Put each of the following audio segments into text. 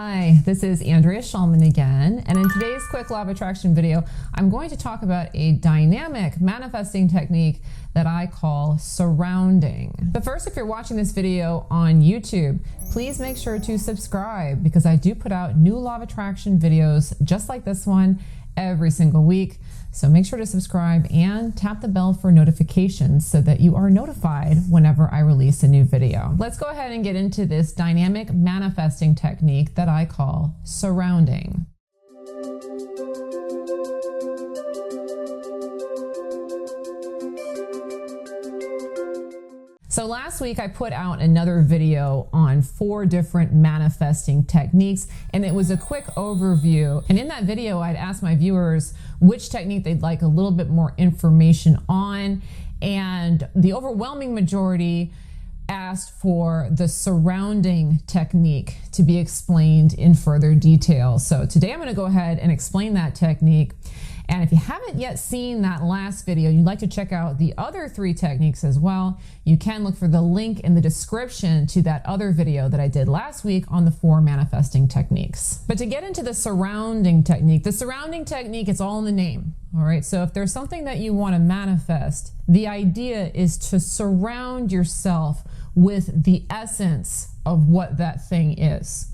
Hi, this is Andrea Schulman again, and in today's quick law of attraction video, I'm going to talk about a dynamic manifesting technique that I call surrounding. But first, if you're watching this video on YouTube, please make sure to subscribe because I do put out new law of attraction videos just like this one every single week. So make sure to subscribe and tap the bell for notifications so that you are notified whenever I release a new video. Let's go ahead and get into this dynamic manifesting technique that I call surrounding. So last week I put out another video on 4 different manifesting techniques, and it was a quick overview. And in that video, I'd asked my viewers which technique they'd like a little bit more information on, and the overwhelming majority asked for the surrounding technique to be explained in further detail. So today I'm going to go ahead and explain that technique. And if you haven't yet seen that last video, you'd like to check out the other 3 techniques as well, you can look for the link in the description to that other video that I did last week on the 4 manifesting techniques. But to get into the surrounding technique is all in the name. All right, so if there's something that you want to manifest, the idea is to surround yourself with the essence of what that thing is.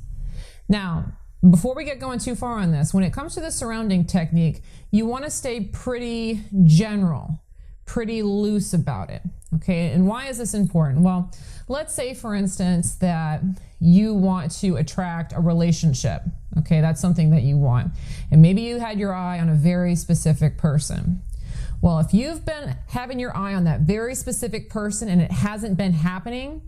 Now, before we get going too far on this, when it comes to the surrounding technique, you want to stay pretty general, pretty loose about it, okay? And why is this important? Well, let's say, for instance, that you want to attract a relationship, okay? That's something that you want. And maybe you had your eye on a very specific person. Well, if you've been having your eye on that very specific person and it hasn't been happening,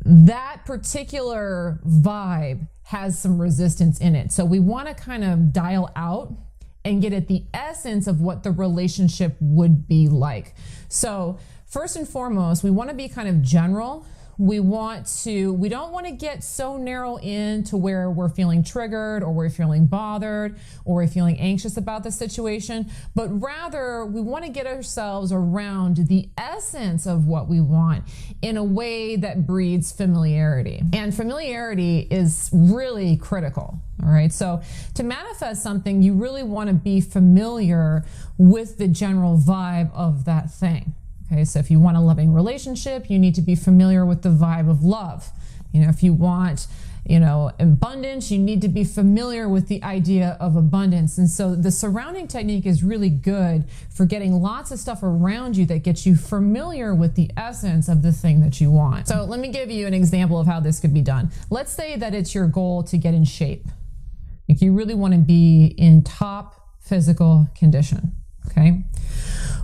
that particular vibe has some resistance in it. So we want to kind of dial out and get at the essence of what the relationship would be like. So first and foremost, we want to be kind of general. We don't want to get so narrow in to where we're feeling triggered or we're feeling bothered or we're feeling anxious about the situation, but rather we want to get ourselves around the essence of what we want in a way that breeds familiarity. And familiarity is really critical. All right, so to manifest something, you really want to be familiar with the general vibe of that thing. Okay, so if you want a loving relationship, you need to be familiar with the vibe of love. You know, if you want, abundance, you need to be familiar with the idea of abundance. And so the surrounding technique is really good for getting lots of stuff around you that gets you familiar with the essence of the thing that you want. So let me give you an example of how this could be done. Let's say that it's your goal to get in shape. Like you really want to be in top physical condition, okay?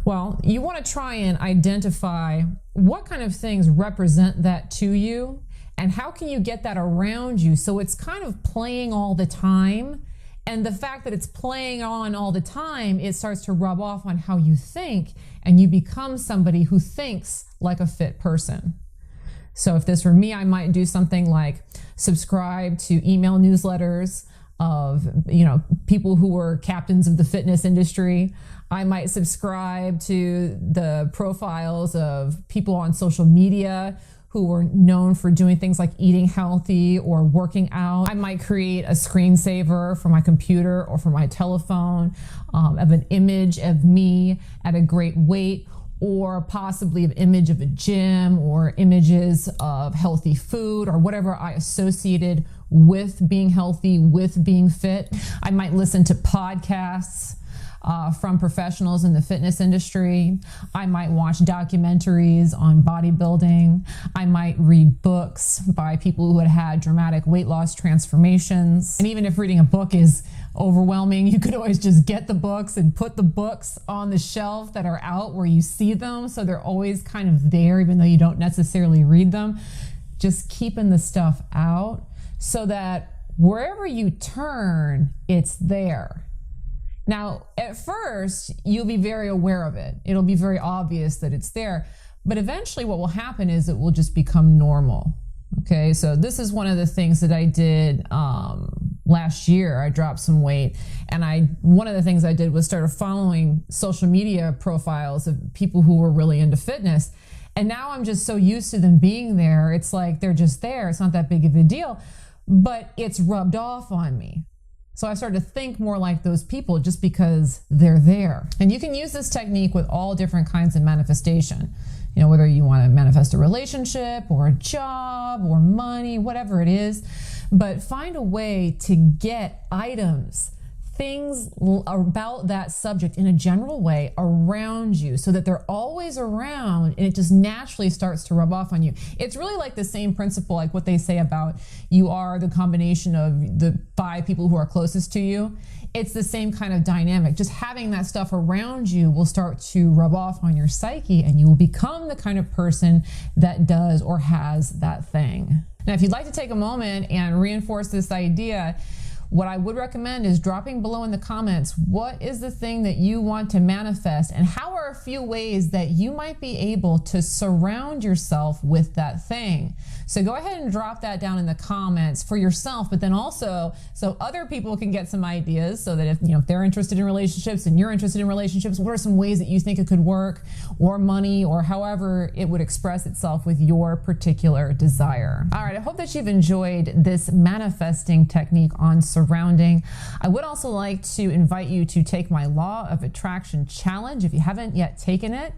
Well, you want to try and identify what kind of things represent that to you and how can you get that around you so it's kind of playing all the time. And the fact that it's playing on all the time, it starts to rub off on how you think and you become somebody who thinks like a fit person. So if this were me, I might do something like subscribe to email newsletters of people who were captains of the fitness industry. I might subscribe to the profiles of people on social media who were known for doing things like eating healthy or working out. I might create a screensaver for my computer or for my telephone of an image of me at a great weight, or possibly an image of a gym or images of healthy food or whatever I associated with being healthy, with being fit. I might listen to podcasts from professionals in the fitness industry. I might watch documentaries on bodybuilding. I might read books by people who had had dramatic weight loss transformations. And even if reading a book is overwhelming, you could always just get the books and put the books on the shelf that are out where you see them. So they're always kind of there, even though you don't necessarily read them. Just keeping the stuff out so that wherever you turn, it's there. Now, at first, you'll be very aware of it. It'll be very obvious that it's there. But eventually what will happen is it will just become normal. Okay, so this is one of the things that I did last year. I dropped some weight, and one of the things I did was started following social media profiles of people who were really into fitness. And now I'm just so used to them being there. It's like they're just there. It's not that big of a deal. but it's rubbed off on me. So I started to think more like those people just because they're there. And you can use this technique with all different kinds of manifestation. You know, whether you want to manifest a relationship or a job or money, whatever it is, but find a way to get items, things about that subject in a general way around you so that they're always around and it just naturally starts to rub off on you. It's really like the same principle, like what they say about you are the combination of the 5 people who are closest to you. It's the same kind of dynamic. Just having that stuff around you will start to rub off on your psyche and you will become the kind of person that does or has that thing. Now, if you'd like to take a moment and reinforce this idea, what I would recommend is dropping below in the comments, what is the thing that you want to manifest and how are a few ways that you might be able to surround yourself with that thing? So go ahead and drop that down in the comments for yourself, but then also so other people can get some ideas so that if they're interested in relationships and you're interested in relationships, what are some ways that you think it could work, or money, or however it would express itself with your particular desire. All right, I hope that you've enjoyed this manifesting technique on surrounding. I would also like to invite you to take my Law of Attraction challenge if you haven't yet taken it.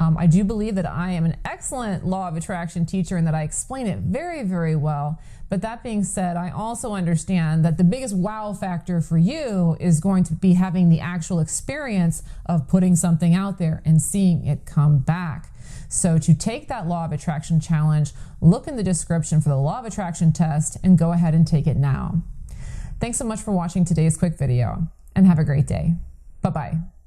I do believe that I am an excellent Law of Attraction teacher and that I explain it very, very well. But that being said, I also understand that the biggest wow factor for you is going to be having the actual experience of putting something out there and seeing it come back. So to take that Law of Attraction challenge, look in the description for the Law of Attraction test and go ahead and take it now. Thanks so much for watching today's quick video and have a great day. Bye-bye.